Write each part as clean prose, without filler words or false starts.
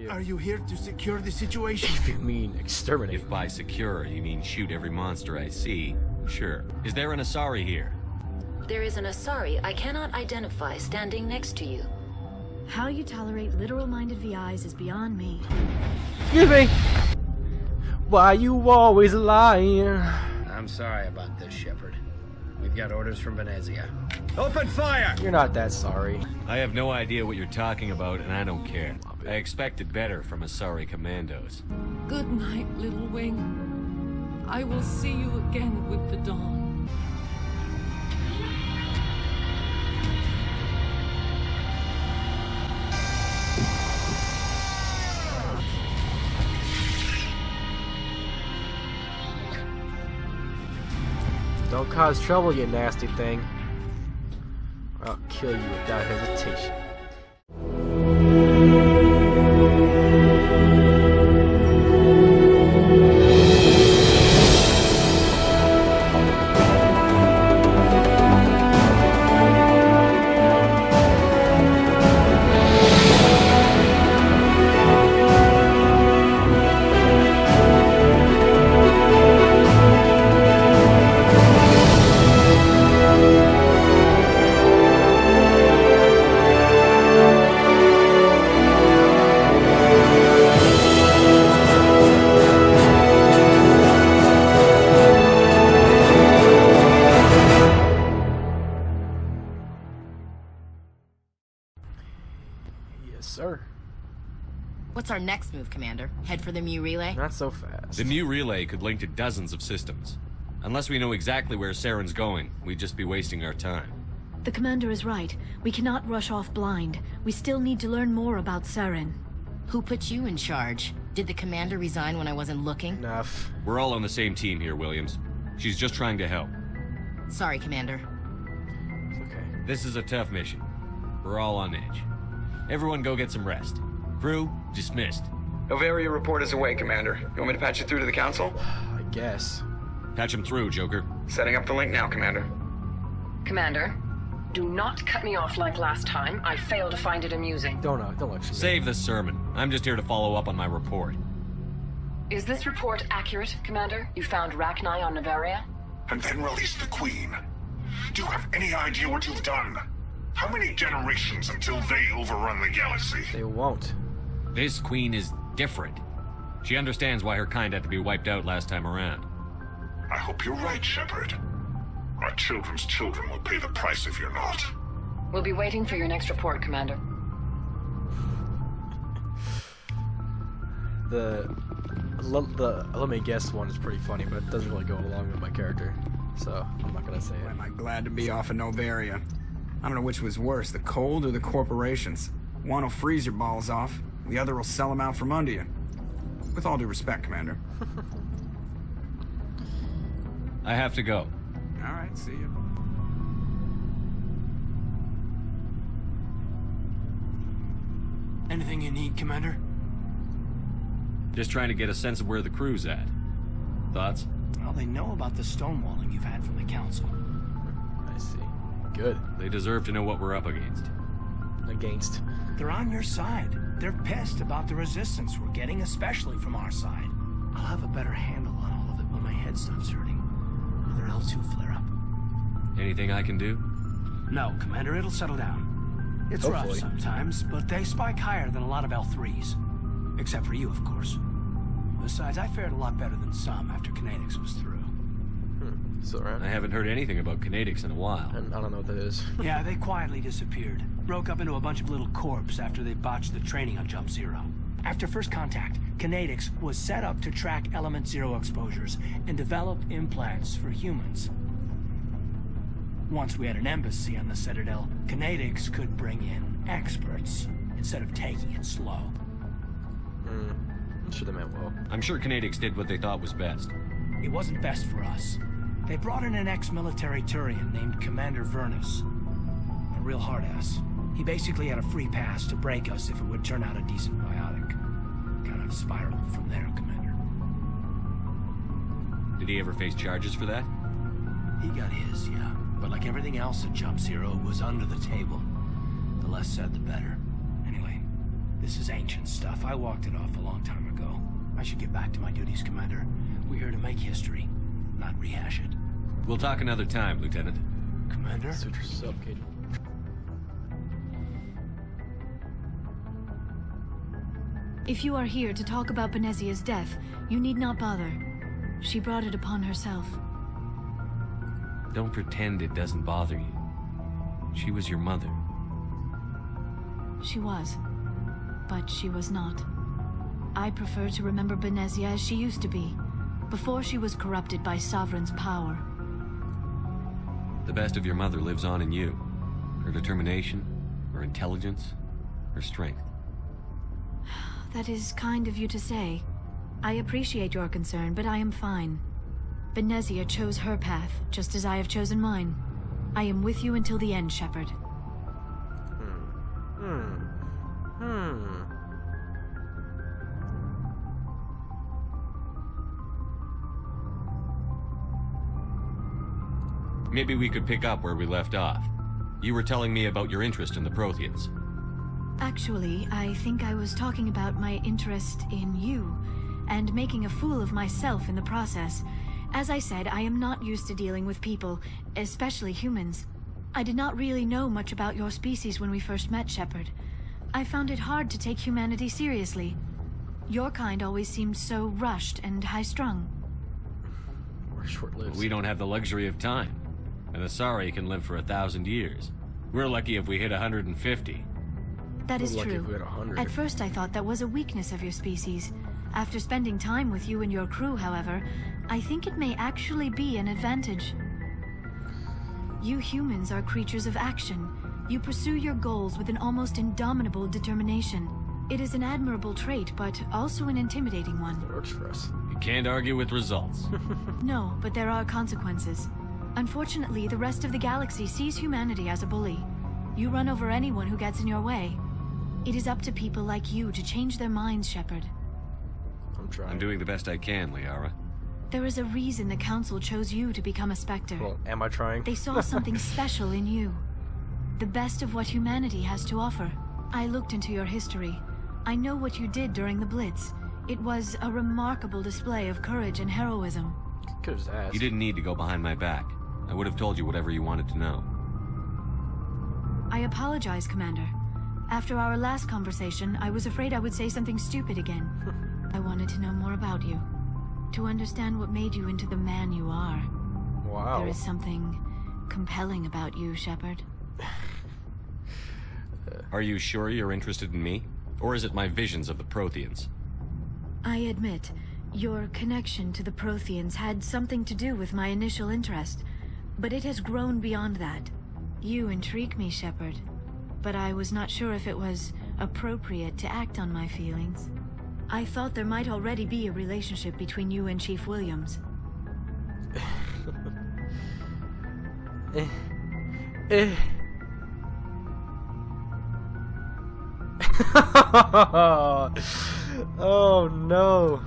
you? Are you here to secure the situation? If you mean exterminate. If by secure you mean shoot every monster I see, sure. Is there an Asari here? There is an Asari I cannot identify standing next to you. How you tolerate literal-minded VIs is beyond me. Excuse me! Why you always lying? I'm sorry about this, Shepard. We've got orders from Venezia. Open fire! You're not that sorry. I have no idea what you're talking about, and I don't care. I expected better from Asari commandos. Good night, little wing. I will see you again with the dawn. Don't cause trouble, you nasty thing. Or I'll kill you without hesitation. Sir. What's our next move, Commander? Head for the Mu Relay? Not so fast. The Mu Relay could link to dozens of systems. Unless we know exactly where Saren's going, we'd just be wasting our time. The Commander is right. We cannot rush off blind. We still need to learn more about Saren. Who put you in charge? Did the Commander resign when I wasn't looking? Enough. We're all on the same team here, Williams. She's just trying to help. Sorry, Commander. It's okay. This is a tough mission. We're all on edge. Everyone go get some rest. Crew, dismissed. Novaria report is away, Commander. You want me to patch you through to the Council? I guess. Patch him through, Joker. Setting up the link now, Commander. Commander, do not cut me off like last time. I failed to find it amusing. Don't lecture me. Save the sermon. I'm just here to follow up on my report. Is this report accurate, Commander? You found Rachni on Novaria? And then released the Queen. Do you have any idea what you've done? How many generations until they overrun the galaxy? They won't. This Queen is different. She understands why her kind had to be wiped out last time around. I hope you're right, Shepard. Our children's children will pay the price if you're not. We'll be waiting for your next report, Commander. Let me guess one is pretty funny, but it doesn't really go along with my character, so I'm not gonna say it. Am I glad to be off of Novaria? I don't know which was worse, the cold or the corporations. One will freeze your balls off, the other will sell them out from under you. With all due respect, Commander. I have to go. All right, see you. Anything you need, Commander? Just trying to get a sense of where the crew's at. Thoughts? Well, they know about the stonewalling you've had from the Council. I see. Good. They deserve to know what we're up against. Against. They're on your side. They're pissed about the resistance we're getting, especially from our side. I'll have a better handle on all of it when my head stops hurting. Another L2 flare-up. Anything I can do? No, Commander, it'll settle down. It's rough Hopefully. sometimes, but they spike higher than a lot of L3s. Except for you, of course. Besides, I fared a lot better than some after Kinetics was through. Still around? I haven't heard anything about Kinetics in a while. And I don't know what that is. Yeah, they quietly disappeared. Broke up into a bunch of little corps after they botched the training on Jump Zero. After first contact, Kinetics was set up to track Element Zero exposures and develop implants for humans. Once we had an embassy on the Citadel, Kinetics could bring in experts instead of taking it slow. Should have meant well. I'm sure Kinetics did what they thought was best. It wasn't best for us. They brought in an ex-military Turian named Commander Vernus. A real hard-ass. He basically had a free pass to break us if it would turn out a decent biotic. Kind of spiraled from there, Commander. Did he ever face charges for that? He got his, yeah. But like everything else at Jump Zero, it was under the table. The less said, the better. Anyway, This is ancient stuff. I walked it off a long time ago. I should get back to my duties, Commander. We're here to make history, not rehash it. We'll talk another time, Lieutenant. Commander? Suit yourself, kid. If you are here to talk about Benezia's death, you need not bother. She brought it upon herself. Don't pretend it doesn't bother you. She was your mother. She was. But she was not. I prefer to remember Benezia as she used to be, before she was corrupted by Sovereign's power. The best of your mother lives on in you. Her determination, her intelligence, her strength. That is kind of you to say. I appreciate your concern, but I am fine. Benezia chose her path, just as I have chosen mine. I am with you until the end, Shepard. Maybe we could pick up where we left off. You were telling me about your interest in the Protheans. Actually, I think I was talking about my interest in you, and making a fool of myself in the process. As I said, I am not used to dealing with people, especially humans. I did not really know much about your species when we first met, Shepard. I found it hard to take humanity seriously. Your kind always seemed so rushed and high-strung. We're short-lived. We don't have the luxury of time. An Asari can live for 1,000 years. We're lucky if we hit 150. That is We're lucky true. if we hit 100. At first I thought that was a weakness of your species. After spending time with you and your crew, however, I think it may actually be an advantage. You humans are creatures of action. You pursue your goals with an almost indomitable determination. It is an admirable trait, but also an intimidating one. It works for us. You can't argue with results. No, but there are consequences. Unfortunately, the rest of the galaxy sees humanity as a bully. You run over anyone who gets in your way. It is up to people like you to change their minds, Shepard. I'm trying. I'm doing the best I can, Liara. There is a reason the Council chose you to become a Spectre. Well, am I trying? They saw something special in you. The best of what humanity has to offer. I looked into your history. I know what you did during the Blitz. It was a remarkable display of courage and heroism. Could have just asked. You didn't need to go behind my back. I would have told you whatever you wanted to know. I apologize, Commander. After our last conversation, I was afraid I would say something stupid again. I wanted to know more about you. To understand what made you into the man you are. Wow. There is something compelling about you, Shepard. Are you sure you're interested in me? Or is it my visions of the Protheans? I admit, your connection to the Protheans had something to do with my initial interest, but it has grown beyond that. You intrigue me, Shepard, but I was not sure if it was appropriate to act on my feelings. I thought there might already be a relationship between you and Chief Williams. Oh no.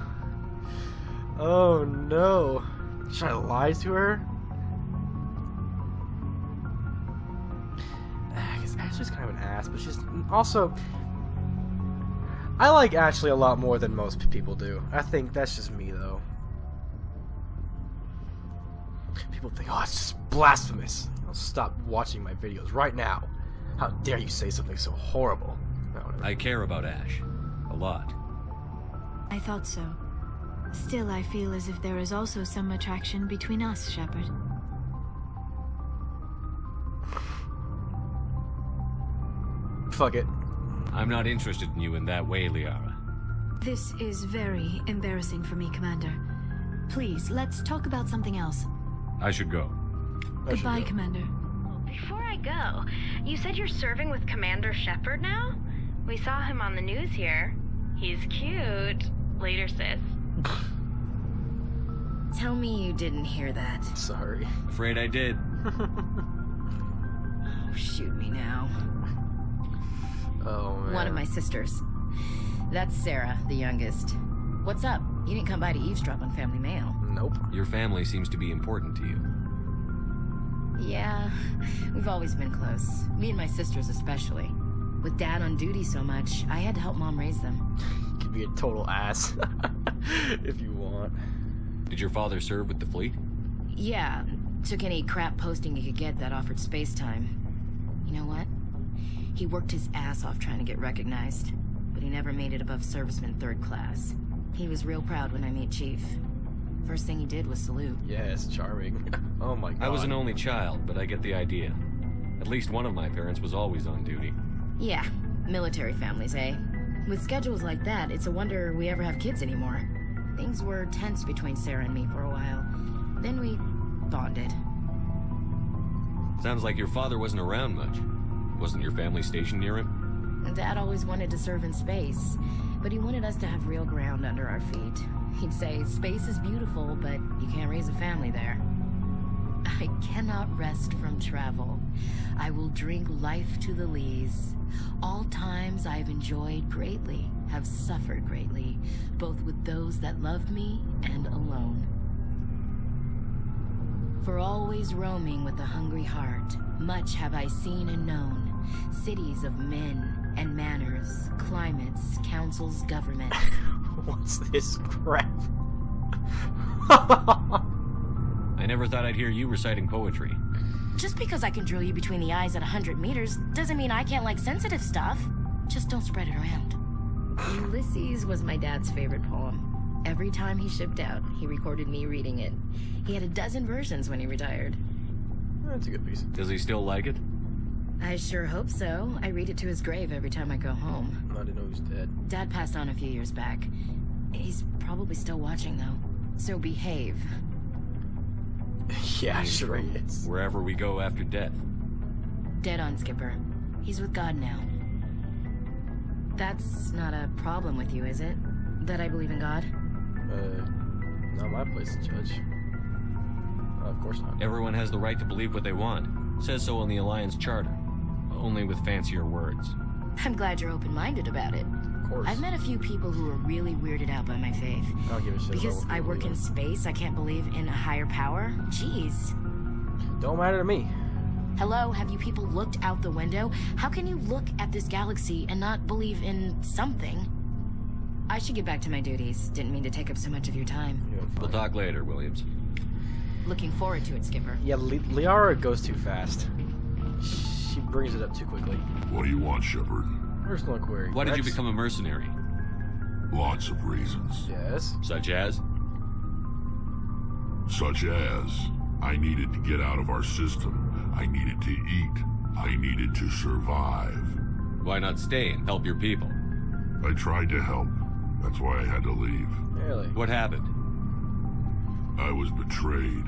Oh no. Should I lie to her? Because Ashley's kind of an ass, but she's also... I like Ashley a lot more than most people do. I think that's just me, though. People think, oh, it's just blasphemous. I'll stop watching my videos right now. How dare you say something so horrible? No, whatever. I care about Ash. A lot. I thought so. Still, I feel as if there is also some attraction between us, Shepard. Fuck it. I'm not interested in you in that way, Liara. This is very embarrassing for me, Commander. Please, let's talk about something else. I should go. Goodbye, Commander. Before I go, you said you're serving with Commander Shepard now? We saw him on the news here. He's cute. Later, sis. Tell me you didn't hear that. Sorry. Afraid I did. Oh, shoot me now. Oh, man. One of my sisters. That's Sarah, the youngest. What's up? You didn't come by to eavesdrop on family mail. Nope. Your family seems to be important to you. Yeah, we've always been close. Me and my sisters especially. With Dad on duty so much, I had to help Mom raise them. You can be a total ass if you want. Did your father serve with the fleet? Yeah, took any crap posting he could get that offered space time. You know what? He worked his ass off trying to get recognized, but he never made it above serviceman 3rd class. He was real proud when I met Chief. First thing he did was salute. Yes, charming. Oh my god. I was an only child, but I get the idea. At least one of my parents was always on duty. Yeah, military families, eh? With schedules like that, it's a wonder we ever have kids anymore. Things were tense between Sarah and me for a while. Then we bonded. Sounds like your father wasn't around much. Wasn't your family stationed near him? Dad always wanted to serve in space, but he wanted us to have real ground under our feet. He'd say, space is beautiful, but you can't raise a family there. I cannot rest from travel. I will drink life to the lees. All times I have enjoyed greatly, have suffered greatly, both with those that loved me and alone. For always roaming with a hungry heart, much have I seen and known, cities of men and manners, climates, councils, governments. What's this crap? I never thought I'd hear you reciting poetry. Just because I can drill you between the eyes at 100 meters doesn't mean I can't like sensitive stuff. Just don't spread it around. Ulysses was my dad's favorite poem. Every time he shipped out, he recorded me reading it. He had a dozen versions when he retired. That's a good piece. Does he still like it? I sure hope so. I read it to his grave every time I go home. I didn't know he was dead. Dad passed on a few years back. He's probably still watching, though. So behave. Yeah, sure he is. Wherever we go after death. Dead on, Skipper. He's with God now. That's not a problem with you, is it? That I believe in God? Not my place to judge. Of course not. Everyone has the right to believe what they want. Says so in the Alliance Charter. Only with fancier words. I'm glad you're open-minded about it. Of course. I've met a few people who are really weirded out by my faith. I don't give a shit. Because I work in space, I can't believe in a higher power? Jeez. Don't matter to me. Hello, have you people looked out the window? How can you look at this galaxy and not believe in something? I should get back to my duties. Didn't mean to take up so much of your time. We'll talk later, Williams. Looking forward to it, Skipper. Yeah, Liara goes too fast. She brings it up too quickly. What do you want, Shepard? Personal inquiry. Why did you Rex? become a mercenary? Lots of reasons. Yes. Such as? Such as, I needed to get out of our system. I needed to eat. I needed to survive. Why not stay and help your people? I tried to help. That's why I had to leave. Really? What happened? I was betrayed.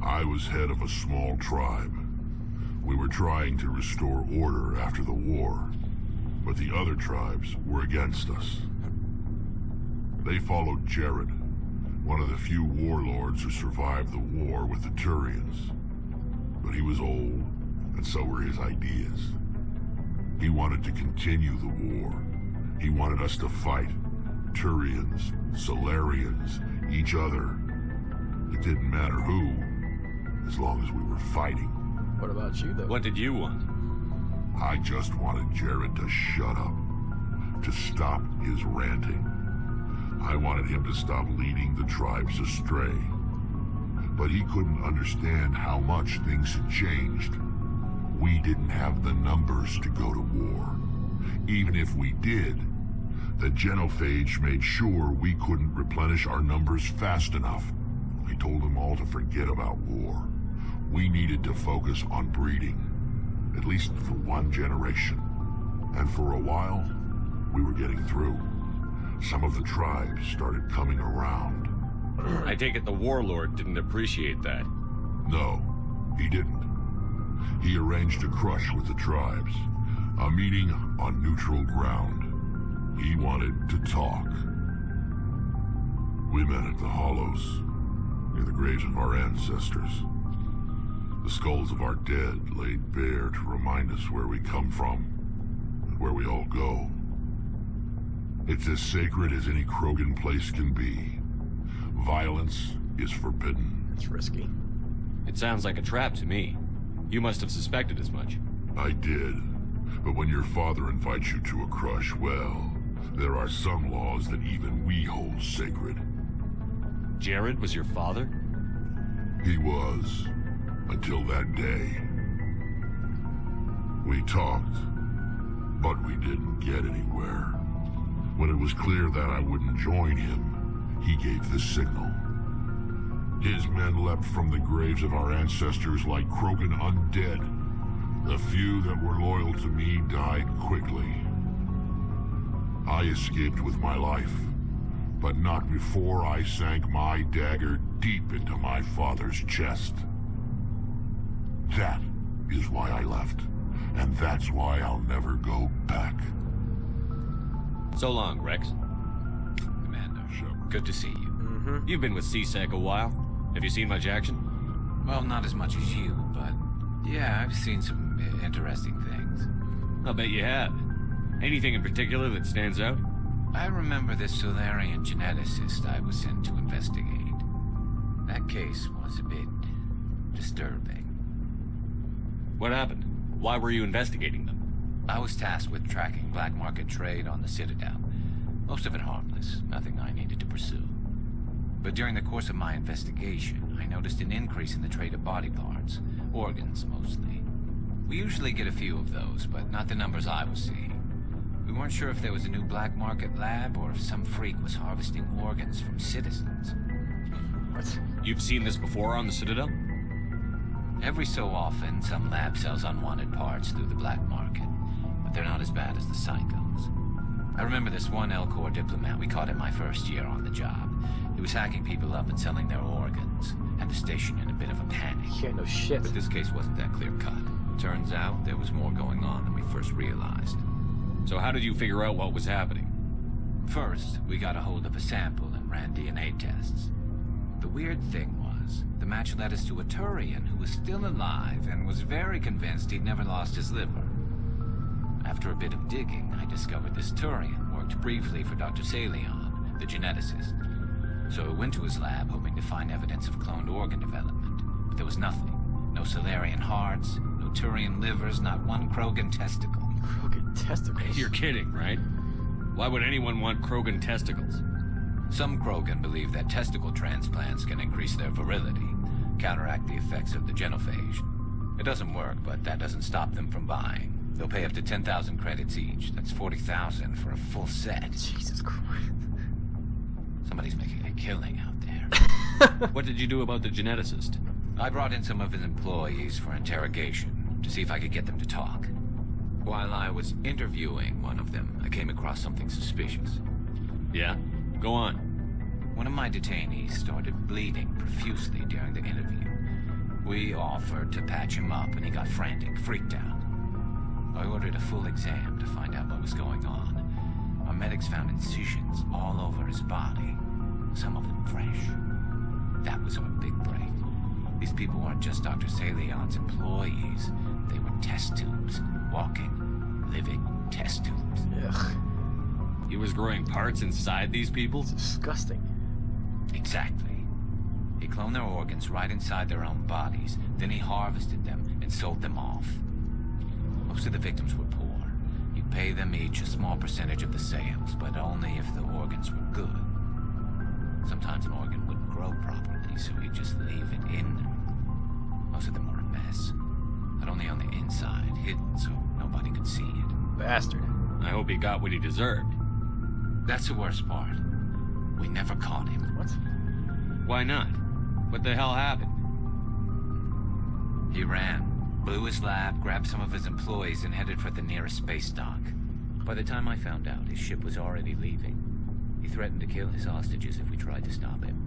I was head of a small tribe. We were trying to restore order after the war, but the other tribes were against us. They followed Jared, one of the few warlords who survived the war with the Turians. But he was old, and so were his ideas. He wanted to continue the war. He wanted us to fight. Turians, Solarians, each other. It didn't matter who, as long as we were fighting. What about you, though? What did you want? I just wanted Jared to shut up, to stop his ranting. I wanted him to stop leading the tribes astray. But he couldn't understand how much things had changed. We didn't have the numbers to go to war. Even if we did, the genophage made sure we couldn't replenish our numbers fast enough. I told them all to forget about war. We needed to focus on breeding, at least for one generation. And for a while, we were getting through. Some of the tribes started coming around. I take it the warlord didn't appreciate that. No, he didn't. He arranged a crush with the tribes, a meeting on neutral ground. He wanted to talk. We met at the Hollows, near the graves of our ancestors. The skulls of our dead laid bare to remind us where we come from, and where we all go. It's as sacred as any Krogan place can be. Violence is forbidden. It's risky. It sounds like a trap to me. You must have suspected as much. I did, But when your father invites you to a crush, well, there are some laws that even we hold sacred. Jared was your father? He was, until that day. We talked, but we didn't get anywhere. When it was clear that I wouldn't join him, he gave the signal. His men leapt from the graves of our ancestors like Krogan undead. The few that were loyal to me died quickly. I escaped with my life, but not before I sank my dagger deep into my father's chest. That is why I left, and that's why I'll never go back. So long, Rex. Commander, good to see you. You've been with C-Sec a while. Have you seen much action? Well, not as much as you, but yeah, I've seen some interesting things. I'll bet you have. Anything in particular that stands out? I remember this Solarian geneticist I was sent to investigate. That case was a bit disturbing. What happened? Why were you investigating them? I was tasked with tracking black market trade on the Citadel. Most of it harmless, nothing I needed to pursue. But during the course of my investigation, I noticed an increase in the trade of body parts, organs mostly. We usually get a few of those, but not the numbers I was seeing. We weren't sure if there was a new black market lab or if some freak was harvesting organs from citizens. What? You've seen this before on the Citadel? Every so often, some lab sells unwanted parts through the black market, but they're not as bad as the psychos. I remember this one L-Corps diplomat we caught in my first year on the job. He was hacking people up and selling their organs. Had the station in a bit of a panic. Yeah, no shit. But this case wasn't that clear-cut. Turns out there was more going on than we first realized. So how did you figure out what was happening? First, we got a hold of a sample and ran DNA tests. The weird thing was, the match led us to a Turian who was still alive and was very convinced he'd never lost his liver. After a bit of digging, I discovered this Turian worked briefly for Dr. Salion, the geneticist. So I went to his lab hoping to find evidence of cloned organ development, but there was nothing. No Solarian hearts, no Turian livers, not one Krogan testicle. Krogan testicles? You're kidding, right? Why would anyone want Krogan testicles? Some Krogan believe that testicle transplants can increase their virility, counteract the effects of the genophage. It doesn't work, but that doesn't stop them from buying. They'll pay up to 10,000 credits each. That's 40,000 for a full set. Jesus Christ. Somebody's making a killing out there. What did you do about the geneticist? I brought in some of his employees for interrogation, to see if I could get them to talk. While I was interviewing one of them, I came across something suspicious. Yeah? Go on. One of my detainees started bleeding profusely during the interview. We offered to patch him up, and he got frantic, freaked out. I ordered a full exam to find out what was going on. Our medics found incisions all over his body, some of them fresh. That was our big break. These people weren't just Dr. Salion's employees. They were test tubes. Walking, living test tubes. Ugh. He was growing parts inside these people? It's disgusting. Exactly. He cloned their organs right inside their own bodies. Then he harvested them and sold them off. Most of the victims were poor. He'd pay them each a small percentage of the sales, but only if the organs were good. Sometimes an organ wouldn't grow properly, so he'd just leave it in them. Most of them were a mess, but only on the inside, hidden so nobody could see it. Bastard. I hope he got what he deserved. That's the worst part. We never caught him. What? Why not? What the hell happened? He ran, blew his lab, grabbed some of his employees, and headed for the nearest space dock. By the time I found out, his ship was already leaving. He threatened to kill his hostages if we tried to stop him.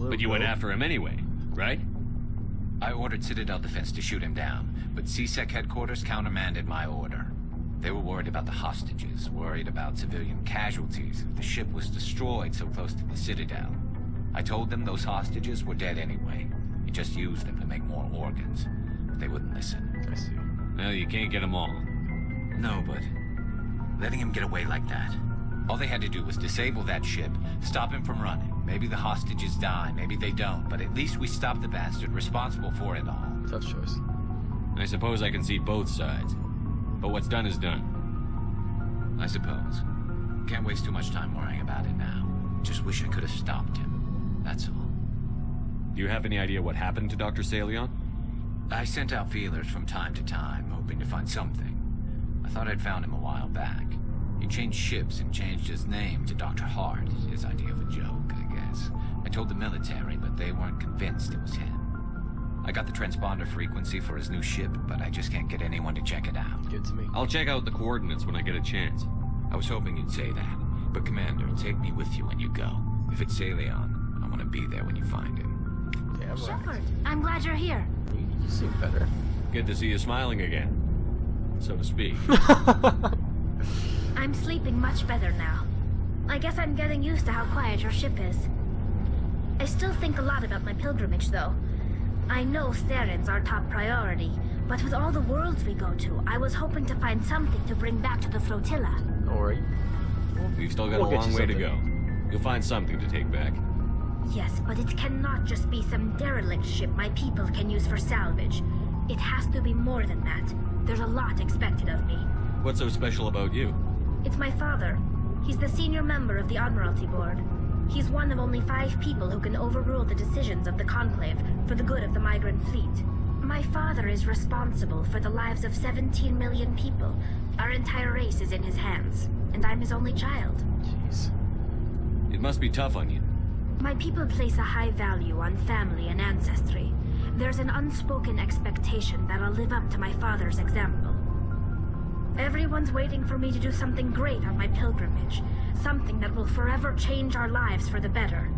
But you went after him anyway, right? I ordered Citadel Defense to shoot him down, but C-Sec headquarters countermanded my order. They were worried about the hostages, worried about civilian casualties if the ship was destroyed so close to the Citadel. I told them those hostages were dead anyway. He just used them to make more organs. But they wouldn't listen. I see. Well, you can't get them all. No, but letting him get away like that. All they had to do was disable that ship, stop him from running. Maybe the hostages die, maybe they don't, but at least we stopped the bastard responsible for it all. Tough choice. I suppose I can see both sides. But what's done is done. I suppose. Can't waste too much time worrying about it now. Just wish I could have stopped him. That's all. Do you have any idea what happened to Dr. Salion? I sent out feelers from time to time, hoping to find something. I thought I'd found him a while back. He changed ships and changed his name to Dr. Hart, his idea of a joke, I guess. I told the military, but they weren't convinced it was him. I got the transponder frequency for his new ship, but I just can't get anyone to check it out. Good to me. I'll check out the coordinates when I get a chance. I was hoping you'd say that, but Commander, take me with you when you go. If it's Salion, I want to be there when you find him. Damn right. Shepard, I'm glad you're here. You seem better. Good to see you smiling again, so to speak. I'm sleeping much better now. I guess I'm getting used to how quiet your ship is. I still think a lot about my pilgrimage, though. I know Saren's our top priority, but with all the worlds we go to, I was hoping to find something to bring back to the flotilla. Don't worry. We've still got We'll a get long you way to something. go. You'll find something to take back. Yes, but it cannot just be some derelict ship my people can use for salvage. It has to be more than that. There's a lot expected of me. What's so special about you? It's my father. He's the senior member of the Admiralty Board. He's one of only 5 people who can overrule the decisions of the Conclave for the good of the migrant fleet. My father is responsible for the lives of 17 million people. Our entire race is in his hands, and I'm his only child. Jeez. It must be tough on you. My people place a high value on family and ancestry. There's an unspoken expectation that I'll live up to my father's example. Everyone's waiting for me to do something great on my pilgrimage. Something that will forever change our lives for the better.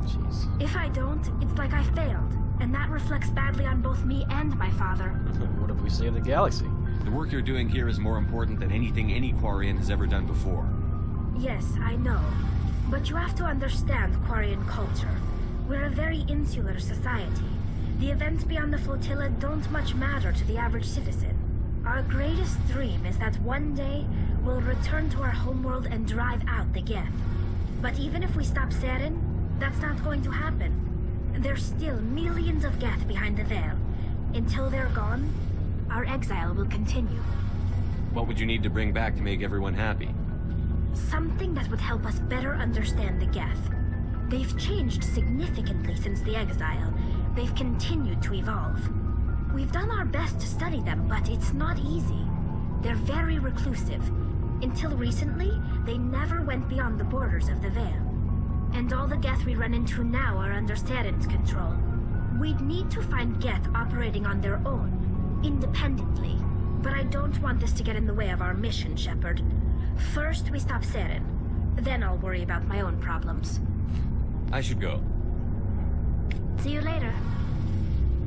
Jeez. If I don't, it's like I failed, and that reflects badly on both me and my father. What if we save the galaxy? The work you're doing here is more important than anything any Quarian has ever done before. Yes, I know. But you have to understand Quarian culture. We're a very insular society. The events beyond the flotilla don't much matter to the average citizen. Our greatest dream is that one day we'll return to our homeworld and drive out the Geth. But even if we stop Saren, that's not going to happen. There's still millions of Geth behind the veil. Until they're gone, our exile will continue. What would you need to bring back to make everyone happy? Something that would help us better understand the Geth. They've changed significantly since the exile. They've continued to evolve. We've done our best to study them, but it's not easy. They're very reclusive. Until recently, they never went beyond the borders of the Veil. And all the Geth we run into now are under Saren's control. We'd need to find Geth operating on their own, independently. But I don't want this to get in the way of our mission, Shepard. First, we stop Saren. Then I'll worry about my own problems. I should go. See you later.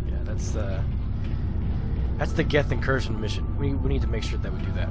Yeah, that's the Geth incursion mission. We need to make sure that we do that.